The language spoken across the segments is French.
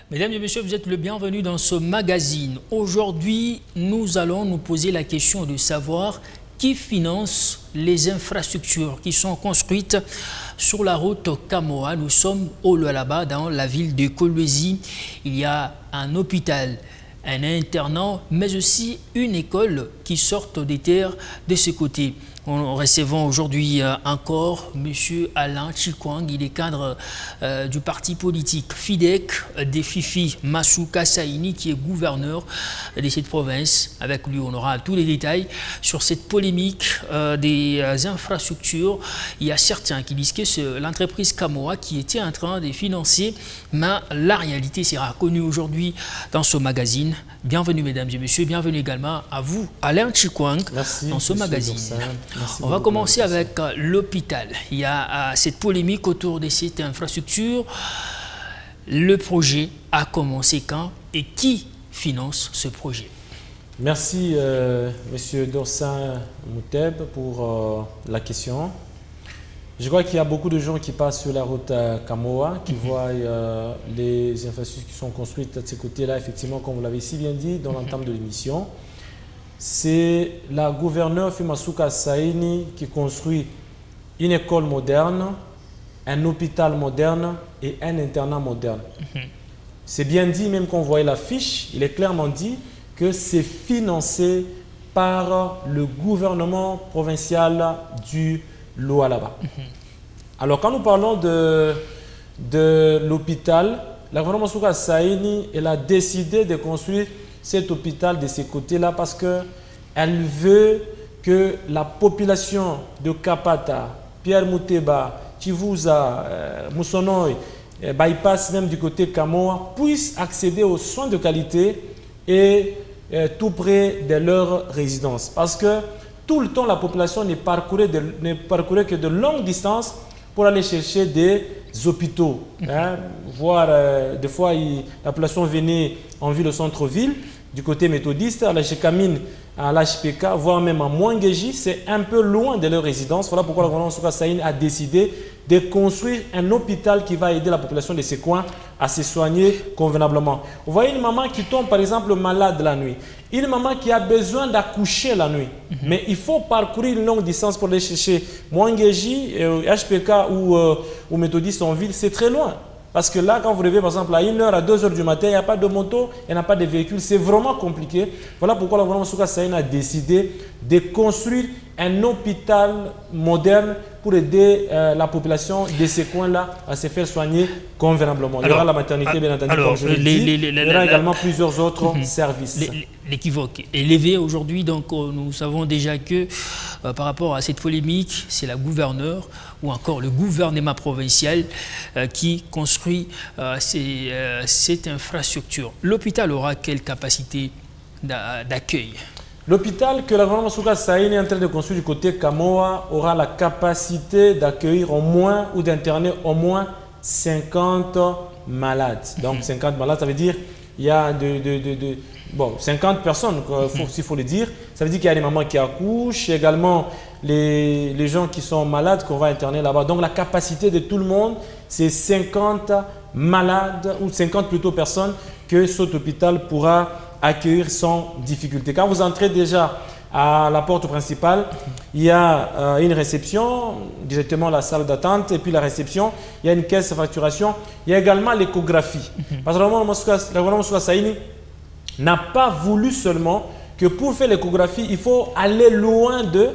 Mesdames et messieurs, vous êtes le bienvenu dans ce magazine. Aujourd'hui, nous allons nous poser la question de savoir qui finance les infrastructures qui sont construites sur la route Kamoa. Nous sommes au Lualaba, dans la ville de Kolwezi. Il y a un hôpital, un internat, mais aussi une école qui sort des terres de ce côté. Nous recevons aujourd'hui encore M. Alain Chikwang, il est cadre du parti politique FIDEC, des Fifi Masuka Saini, qui est gouverneur de cette province. Avec lui, on aura tous les détails sur cette polémique des infrastructures. Il y a certains qui disent que c'est l'entreprise Kamoa qui était en train de financer, mais la réalité sera connue aujourd'hui dans ce magazine. Bienvenue mesdames et messieurs, bienvenue également à vous, Alain Chikwang, dans ce magazine. On va commencer avec l'hôpital. Il y a cette polémique autour de cette infrastructure. Le projet a commencé quand et qui finance ce projet? Merci Monsieur Dorsin Mouteb pour la question. Je crois qu'il y a beaucoup de gens qui passent sur la route à Kamoa, qui voient les infrastructures qui sont construites de ce côté-là, effectivement, comme vous l'avez si bien dit dans l'entame de l'émission. C'est la gouverneure Fimasuka Saini qui construit une école moderne, un hôpital moderne et un internat moderne. C'est bien dit, même quand on voit l'affiche, il est clairement dit que c'est financé par le gouvernement provincial du Lualaba. Alors quand nous parlons de l'hôpital, la gouvernement Masuka Saini, elle a décidé de construire cet hôpital de ces côtés-là parce qu'elle veut que la population de Kapata, Pierre Mouteba, Chivuza, Moussonoy, bypass même du côté Kamoa, puisse accéder aux soins de qualité et tout près de leur résidence. Parce que tout le temps, la population ne parcourait que de longues distances pour aller chercher des hôpitaux. Voire, des fois, la population venait en ville au centre-ville, du côté méthodiste, à la Chekamine, à l'HPK, voire même à Mwangeji, c'est un peu loin de leur résidence. Voilà pourquoi la gouvernement Masuka Saini a décidé de construire un hôpital qui va aider la population de ces coins à se soigner convenablement. Vous voyez une maman qui tombe par exemple malade la nuit, une maman qui a besoin d'accoucher la nuit, mais il faut parcourir une longue distance pour aller chercher Mwangeji, HPK ou méthodiste en ville, c'est très loin. Parce que là, quand vous levez par exemple à 1h, à 2h du matin, il n'y a pas de moto, il n'y a pas de véhicule, c'est vraiment compliqué. Voilà pourquoi la gouvernement Masuka Saini a décidé de construire un hôpital moderne pour aider la population de ces coins-là à se faire soigner convenablement. Il y aura la maternité, bien entendu, comme je l'ai dit. Il y aura également plusieurs autres services. L'équivoque est élevé aujourd'hui, donc nous savons déjà que par rapport à cette polémique, c'est la gouverneure ou encore le gouvernement provincial qui construit cette infrastructure. L'hôpital aura quelle capacité d'accueil? L'hôpital que la gouvernement Masuka Saini est en train de construire du côté Kamoa aura la capacité d'accueillir au moins ou d'interner au moins 50 malades. Donc 50 malades, ça veut dire il y a 50 personnes, s'il faut le dire. Ça veut dire qu'il y a des mamans qui accouchent, également les gens qui sont malades qu'on va interner là-bas. Donc la capacité de tout le monde, c'est 50 malades ou 50 plutôt personnes que cet hôpital pourra accueillir sans difficulté. Quand vous entrez déjà à la porte principale, il y a une réception, directement la salle d'attente, et puis la réception, il y a une caisse de facturation, il y a également l'échographie. Parce que le gouvernement Moussouka Saïni n'a pas voulu seulement que pour faire l'échographie, il faut aller loin de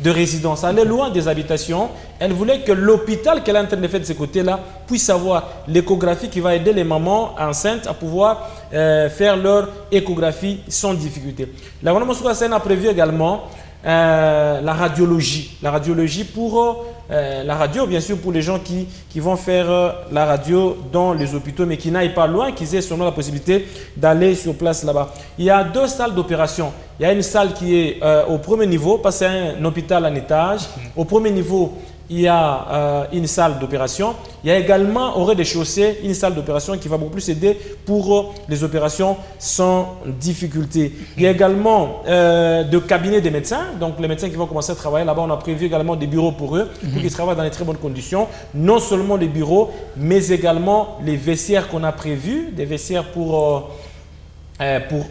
résidence, aller loin des habitations. Elle voulait que l'hôpital qu'elle est en train de faire de ce côté-là puisse avoir l'échographie qui va aider les mamans enceintes à pouvoir faire leur échographie sans difficulté. La gouvernement Moussouka Saïni a prévu également la radiologie. La radiologie pour la radio, bien sûr, pour les gens qui vont faire la radio dans les hôpitaux, mais qui n'aillent pas loin, qu'ils aient seulement la possibilité d'aller sur place là-bas. Il y a 2 salles d'opération. Il y a une salle qui est au premier niveau, parce que c'est un hôpital en étage. Au premier niveau, il y a une salle d'opération. Il y a également au rez-de-chaussée une salle d'opération qui va beaucoup plus aider pour les opérations sans difficulté. Il y a également de cabinets des médecins. Donc les médecins qui vont commencer à travailler là-bas, on a prévu également des bureaux pour eux, pour qu'ils travaillent dans de très bonnes conditions. Non seulement les bureaux, mais également les vestiaires qu'on a prévus, des vestiaires pour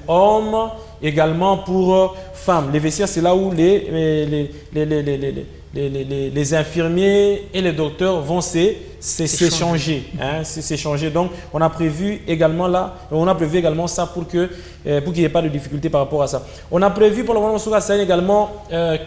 hommes, également pour femmes. Les vestiaires, c'est là où les infirmiers et les docteurs vont s'échanger. Donc, on a prévu également ça pour qu'il n'y ait pas de difficulté par rapport à ça. On a prévu pour le moment Moussouka Saïni également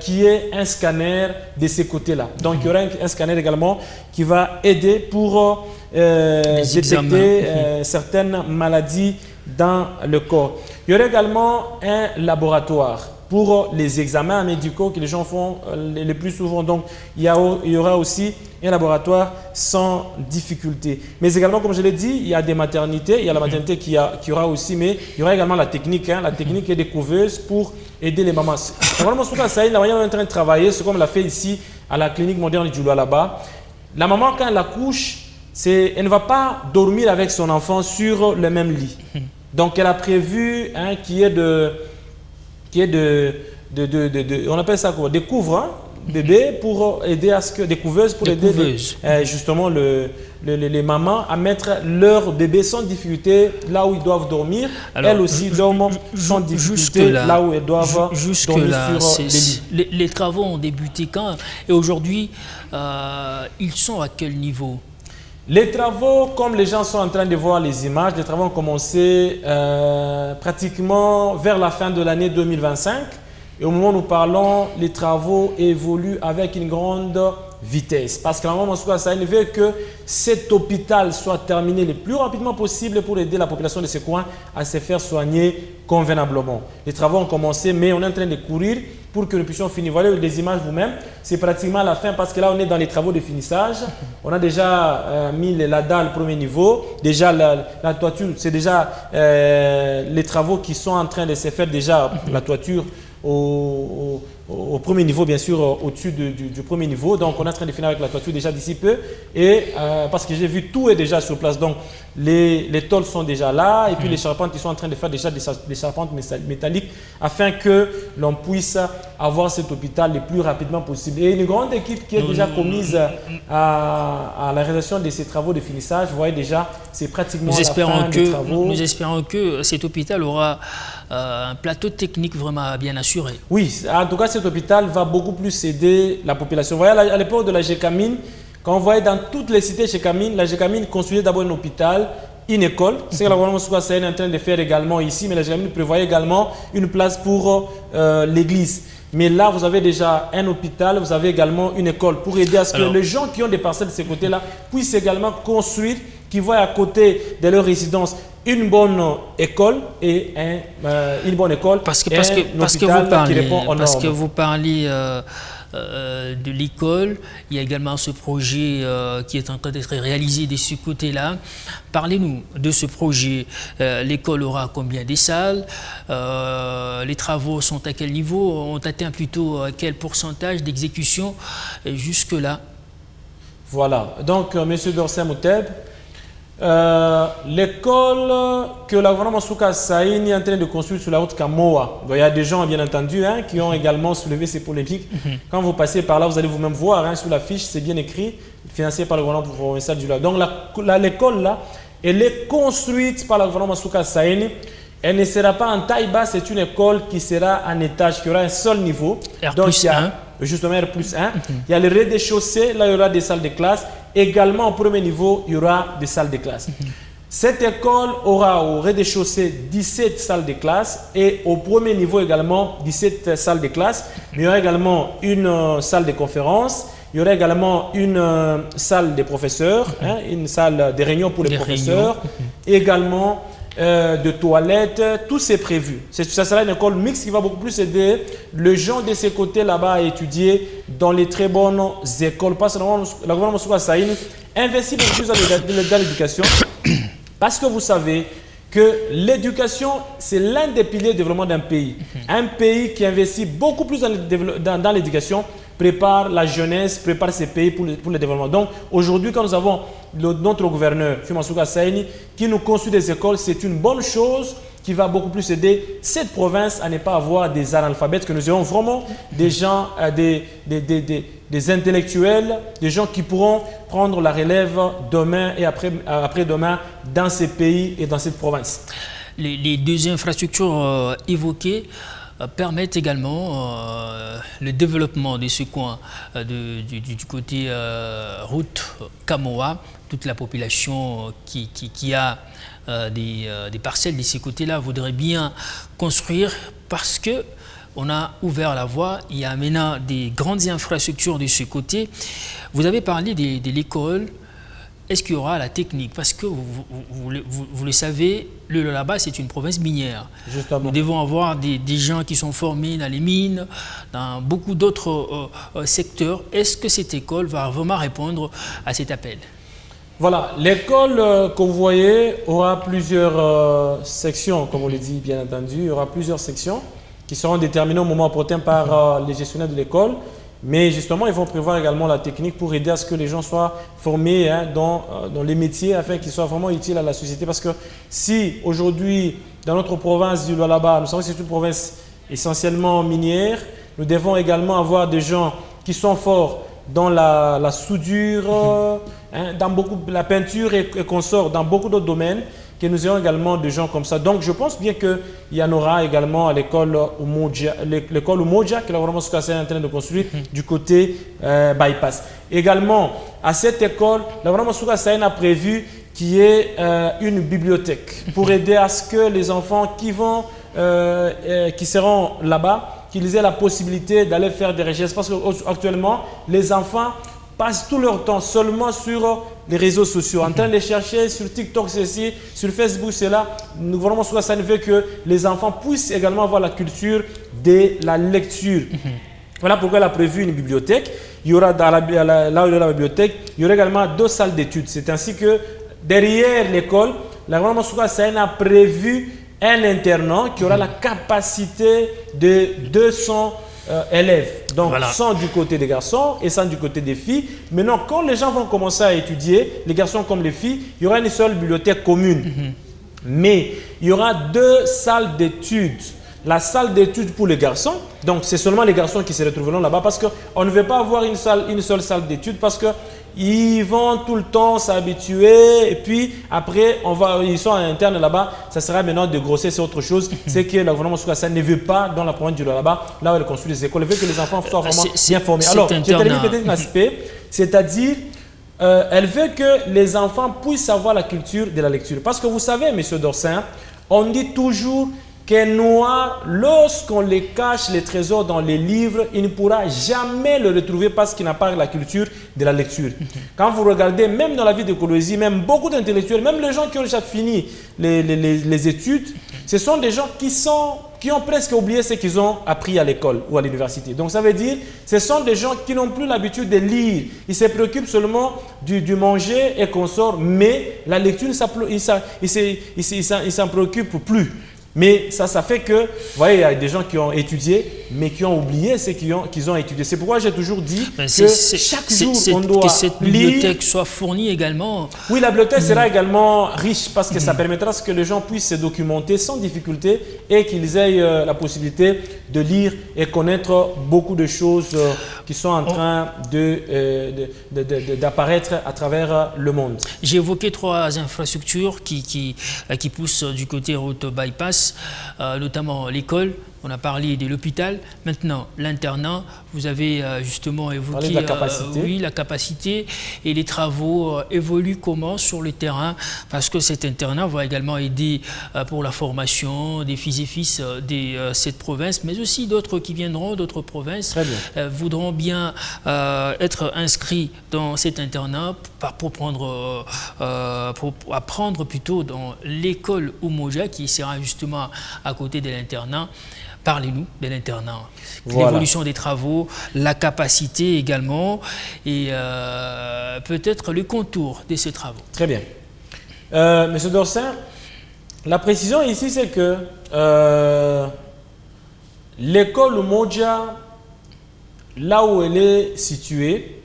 qu'il y ait un scanner de ces côtés-là. Donc, il y aura un scanner également qui va aider pour détecter certaines maladies dans le corps. Il y aura également un laboratoire pour les examens médicaux que les gens font le plus souvent. Donc, il y aura aussi un laboratoire sans difficulté. Mais également, comme je l'ai dit, il y a des maternités. Il y a la maternité qui aura aussi, mais il y aura également la technique. La technique est des couveuses pour aider les mamans. Vraiment, Moussouka Saïni, la manière dont on est en train de travailler, c'est comme on l'a fait ici à la clinique moderne du Loa là-bas. La maman, quand elle accouche, elle ne va pas dormir avec son enfant sur le même lit. Donc, elle a prévu qu'il y ait on appelle ça quoi, des couvres, bébés pour aider à ce que des couveuses pour aider justement les mamans à mettre leur bébé sans difficulté là où ils doivent dormir. Alors, elles aussi dorment sans difficulté là où elles doivent dormir sur les lits. Les travaux ont débuté quand et aujourd'hui ils sont à quel niveau? Les travaux, comme les gens sont en train de voir les images, les travaux ont commencé pratiquement vers la fin de l'année 2025. Et au moment où nous parlons, les travaux évoluent avec une grande vitesse. Parce que la maman Moussouka Saïni veut que cet hôpital soit terminé le plus rapidement possible pour aider la population de ce coin à se faire soigner convenablement. Les travaux ont commencé, mais on est en train de courir pour que nous puissions finir. Vous voyez les images vous-même, c'est pratiquement la fin parce que là on est dans les travaux de finissage. On a déjà mis la dalle premier niveau, déjà la toiture, c'est déjà les travaux qui sont en train de se faire déjà, la toiture au premier niveau, bien sûr, au-dessus du premier niveau. Donc, on est en train de finir avec la toiture déjà d'ici peu. Et parce que j'ai vu, tout est déjà sur place. Donc, les tôles sont déjà là. Et puis, les charpentes, ils sont en train de faire déjà des charpentes métalliques afin que l'on puisse avoir cet hôpital le plus rapidement possible. Et une grande équipe qui est déjà commise à la réalisation de ces travaux de finissage. Vous voyez déjà, c'est pratiquement la fin des travaux. Nous espérons que cet hôpital aura un plateau technique vraiment bien assuré. Oui, en tout cas, cet hôpital va beaucoup plus aider la population. Vous voyez, à l'époque de la GECAMINE, quand on voyait dans toutes les cités GECAMINE, la GECAMINE construisait d'abord un hôpital, une école. C'est ce que la gouvernement Moussouka Saïni est en train de faire également ici, mais la GECAMINE prévoyait également une place pour l'église. Mais là, vous avez déjà un hôpital, vous avez également une école pour aider à ce que les gens qui ont des parcelles de ce côté-là puissent également construire, qui voient à côté de leur résidence une bonne école et une bonne école. Parce que vous parlez de l'école, il y a également ce projet qui est en train d'être réalisé de ce côté-là. Parlez-nous de ce projet. L'école aura combien de salles? Les travaux sont à quel niveau? On atteint plutôt quel pourcentage d'exécution jusque-là? Voilà. Donc, M. Dorsin Mouteb, l'école que la gouvernement Moussouka Saïni est en train de construire sur la route Kamoa. Il y a des gens, bien entendu, qui ont également soulevé ces polémiques. Quand vous passez par là, vous allez vous-même voir sur la fiche, c'est bien écrit, financé par le gouvernement provincial du Lac. Donc l'école là, elle est construite par la gouvernement Moussouka Saïni Elle ne sera pas en taille basse, c'est une école qui sera en étage, qui aura un seul niveau. R+1. Donc, il y a justement R+1. Il y a le rez-de-chaussée, là il y aura des salles de classe. Également au premier niveau, il y aura des salles de classe. Cette école aura au rez-de-chaussée 17 salles de classe et au premier niveau également 17 salles de classe. Mais il y aura également une salle de conférence. Il y aura également une salle des professeurs, une salle de réunion pour les professeurs, également de toilettes, tout c'est prévu. Ça sera une école mixte qui va beaucoup plus aider les gens de ces côtés là-bas à étudier dans les très bonnes écoles. Parce que la gouvernement Souga Saïn investit beaucoup plus dans l'éducation parce que vous savez que l'éducation, c'est l'un des piliers de développement d'un pays. Un pays qui investit beaucoup plus dans l'éducation prépare la jeunesse, prépare ses pays pour le développement. Donc aujourd'hui, quand nous avons notre gouverneur, Fiuma Souga Saïni, qui nous construit des écoles, c'est une bonne chose qui va beaucoup plus aider cette province à ne pas avoir des analphabètes, que nous ayons vraiment des gens, des intellectuels, des gens qui pourront prendre la relève demain et après-demain dans ces pays et dans cette province. Les deux infrastructures évoquées permettent également le développement de ce coin du côté route Kamoa. Toute la population qui a des parcelles de ces côtés-là voudrait bien construire parce que on a ouvert la voie. Il y a maintenant des grandes infrastructures de ce côté. Vous avez parlé de l'école. Est-ce qu'il y aura la technique? Parce que vous le savez, le Lualaba, c'est une province minière. Justement. Nous devons avoir des gens qui sont formés dans les mines, dans beaucoup d'autres secteurs. Est-ce que cette école va vraiment répondre à cet appel? Voilà, l'école que vous voyez aura plusieurs sections, comme on le dit bien entendu. Il y aura plusieurs sections qui seront déterminées au moment opportun par les gestionnaires de l'école. Mais justement, ils vont prévoir également la technique pour aider à ce que les gens soient formés dans les métiers afin qu'ils soient vraiment utiles à la société. Parce que si aujourd'hui, dans notre province du Lualaba, nous savons que c'est une province essentiellement minière, nous devons également avoir des gens qui sont forts dans la soudure, dans la peinture et consorts, dans beaucoup d'autres domaines, que nous ayons également des gens comme ça. Donc, je pense bien qu'il y en aura également à l'école Umoja, que la gouvernement Souga Saïni est en train de construire du côté bypass. Également, à cette école, la gouvernement Souga Saïni a prévu qu'il y ait une bibliothèque pour aider à ce que les enfants qui seront là-bas, qu'ils aient la possibilité d'aller faire des recherches. Parce qu'actuellement, les enfants passent tout leur temps seulement sur les réseaux sociaux, en train de chercher sur TikTok ceci, sur Facebook cela. Nous vraiment ça veut que les enfants puissent également avoir la culture de la lecture. Voilà pourquoi elle a prévu une bibliothèque. Il y aura là où il y a la bibliothèque, il y aura également 2 salles d'études. C'est ainsi que derrière l'école, la gouvernement Souga Saïni a prévu un internat qui aura la capacité de 200 élèves. Donc, voilà. 100 du côté des garçons et 100 du côté des filles. Maintenant, quand les gens vont commencer à étudier, les garçons comme les filles, il y aura une seule bibliothèque commune. Mais il y aura 2 salles d'études. La salle d'études pour les garçons, donc c'est seulement les garçons qui se retrouveront là-bas parce qu'on ne veut pas avoir une seule salle d'études parce qu'ils vont tout le temps s'habituer et puis après ils sont internes là-bas, ça sera maintenant de grossesse, c'est autre chose. C'est que le gouvernement Souga Saïni ne veut pas dans la province du Lualaba, là où elle construit des écoles, elle veut que les enfants soient vraiment bien formés. Alors, je termine peut-être un aspect, c'est-à-dire elle veut que les enfants puissent avoir la culture de la lecture. Parce que vous savez, M. Dorsin, on dit toujours qu'un noir, lorsqu'on les cache les trésors dans les livres, il ne pourra jamais le retrouver parce qu'il n'a pas la culture de la lecture. Quand vous regardez, même dans la vie de Kolwezi, même beaucoup d'intellectuels, même les gens qui ont déjà fini les études, ce sont des gens qui ont presque oublié ce qu'ils ont appris à l'école ou à l'université. Donc ça veut dire, ce sont des gens qui n'ont plus l'habitude de lire. Ils se préoccupent seulement du manger et consorts, mais la lecture, ils ne s'en préoccupent plus. Mais ça fait que, vous voyez, il y a des gens qui ont étudié, mais qui ont oublié ce qu'ils ont étudié. C'est pourquoi j'ai toujours dit que chaque jour, on que doit cette bibliothèque soit fournie également. Oui, la bibliothèque sera également riche parce que ça permettra à ce que les gens puissent se documenter sans difficulté et qu'ils aient la possibilité de lire et connaître beaucoup de choses qui sont en train d'apparaître à travers le monde. J'ai évoqué 3 infrastructures qui poussent du côté route bypass, notamment l'école. On a parlé de l'hôpital. Maintenant, l'internat, vous avez justement évoqué la capacité et les travaux évoluent comment sur le terrain, parce que cet internat va également aider pour la formation des fils et fils de cette province, mais aussi d'autres qui viendront d'autres provinces, voudront bien être inscrits dans cet internat pour apprendre plutôt dans l'école Umoja qui sera justement à côté de l'internat. Parlez-nous de l'internat, l'évolution des travaux, la capacité également et peut-être le contour de ces travaux. Très bien. Monsieur Dorsin, la précision ici, c'est que l'école Umoja, là où elle est située,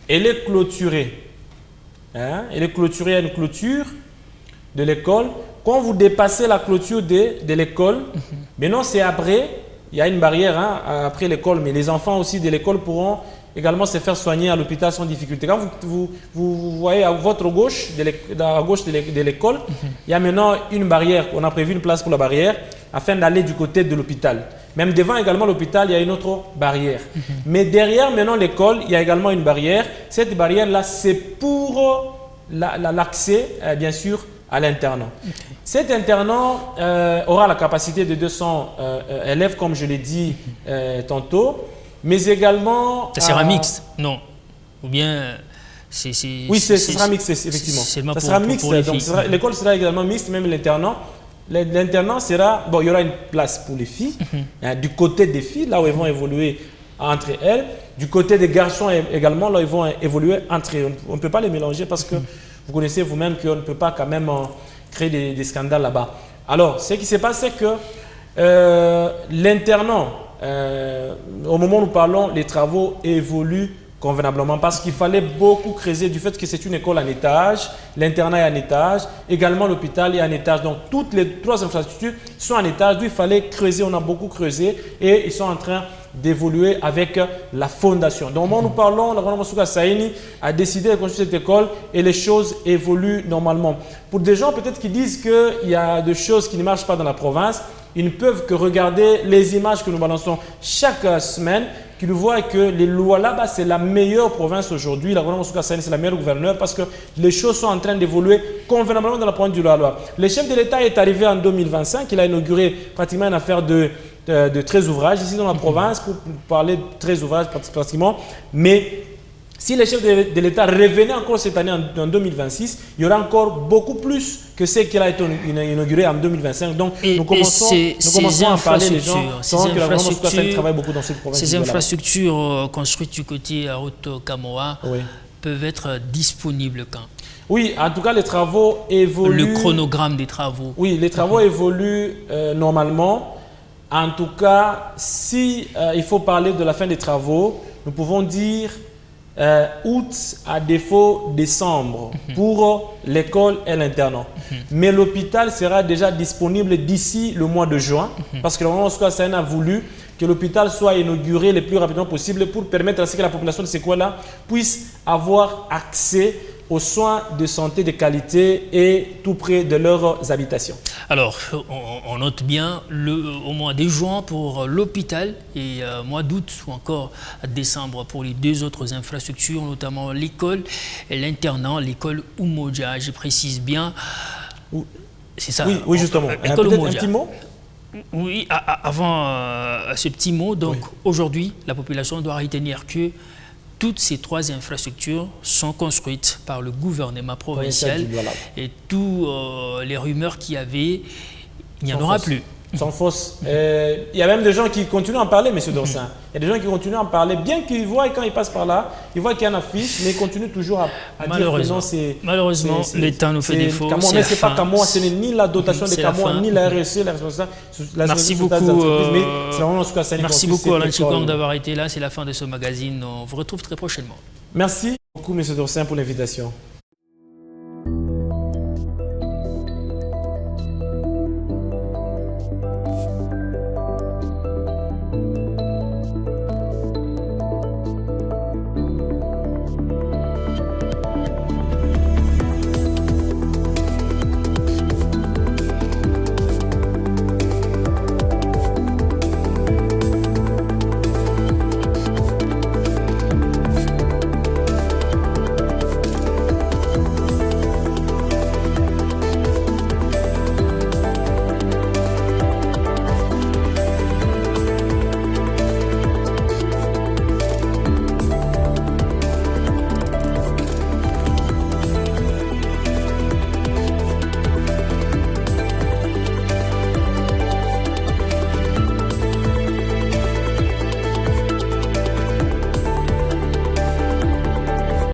elle est clôturée. Elle est clôturée à une clôture de l'école. Quand vous dépassez la clôture de l'école, maintenant c'est après, il y a une barrière après l'école, mais les enfants aussi de l'école pourront également se faire soigner à l'hôpital sans difficulté. Quand vous voyez à votre gauche, à gauche de l'école, il y a maintenant une barrière. On a prévu une place pour la barrière afin d'aller du côté de l'hôpital. Même devant également l'hôpital, il y a une autre barrière. Mais derrière maintenant l'école, il y a également une barrière. Cette barrière-là, c'est pour l'accès, bien sûr, à l'internat. Cet internat aura la capacité de 200 élèves, comme je l'ai dit tantôt, mais également... Ça sera mixte, non? Ou bien... Oui, ce sera mixte, effectivement. Ça sera mixte, donc l'école sera également mixte, même l'internat. L'internat sera... Bon, il y aura une place pour les filles, du côté des filles, là où elles vont évoluer entre elles. Du côté des garçons également, là où ils vont évoluer entre eux. On ne peut pas les mélanger parce que vous connaissez vous-même qu'on ne peut pas quand même créer des scandales là-bas. Alors, ce qui se passe, c'est que l'internat, au moment où nous parlons, les travaux évoluent convenablement parce qu'il fallait beaucoup creuser du fait que c'est une école en étage, l'internat est en étage, également l'hôpital est en étage. Donc, toutes les 3 infrastructures sont en étage. Il fallait creuser, on a beaucoup creusé et ils sont en train d'évoluer avec la fondation. Donc, au moment où nous parlons, le gouvernement Souka Saini a décidé de construire cette école et les choses évoluent normalement. Pour des gens peut-être qui disent qu'il y a des choses qui ne marchent pas dans la province, ils ne peuvent que regarder les images que nous balançons chaque semaine, qu'ils voient que les lois là-bas, c'est la meilleure province aujourd'hui. La gouvernement Souka Saini, c'est la meilleure gouverneure parce que les choses sont en train d'évoluer convenablement dans la province du Loa-Loa. Le chef de l'État est arrivé en 2025, il a inauguré pratiquement une affaire de 13 ouvrages ici dans la province, pour parler de 13 ouvrages pratiquement, mais si les chefs de l'État revenaient encore cette année en 2026, il y aura encore beaucoup plus que ce qui a été inauguré en 2025. Donc, nous commençons à parler, les gens sans que la gouvernement travaille beaucoup dans cette province. Ces infrastructures construites du côté à Haute-Kamoa peuvent être disponibles quand? Oui, en tout cas, les travaux évoluent. Le chronogramme des travaux. Oui, les travaux évoluent normalement. En tout cas, si il faut parler de la fin des travaux, nous pouvons dire août à défaut décembre pour l'école et l'internat. Mais l'hôpital sera déjà disponible d'ici le mois de juin parce que le gouvernement Souka Saini a voulu que l'hôpital soit inauguré le plus rapidement possible pour permettre à ce que la population de ces coins-là puisse avoir accès aux soins de santé de qualité et tout près de leurs habitations. Alors, on note bien au mois de juin pour l'hôpital et mois d'août ou encore décembre pour les 2 autres infrastructures, notamment l'école et l'internat, l'école Umoja. Je précise bien. C'est ça. Oui, justement. L'école Umoja. Un petit mot? Oui, avant ce petit mot, donc aujourd'hui, la population doit retenir que toutes ces 3 infrastructures sont construites par le gouvernement provincial et toutes les rumeurs qu'il y avait, il n'y en aura plus. sont fausses. Il y a même des gens qui continuent à en parler, M. Dorsin. Il y a des gens qui continuent à en parler, bien qu'ils voient, quand ils passent par là, ils voient qu'il y a une affiche, mais ils continuent toujours à dire que non, c'est... Malheureusement, le temps nous fait défaut. Mais ce n'est pas Camoa, ce n'est ni la dotation de Camoa, ni la RSE, la responsabilité Merci beaucoup, mais c'est vraiment ce que merci beaucoup Alain Chikong d'avoir été là. C'est la fin de ce magazine. On vous retrouve très prochainement. Merci beaucoup, M. Dorsin, pour l'invitation.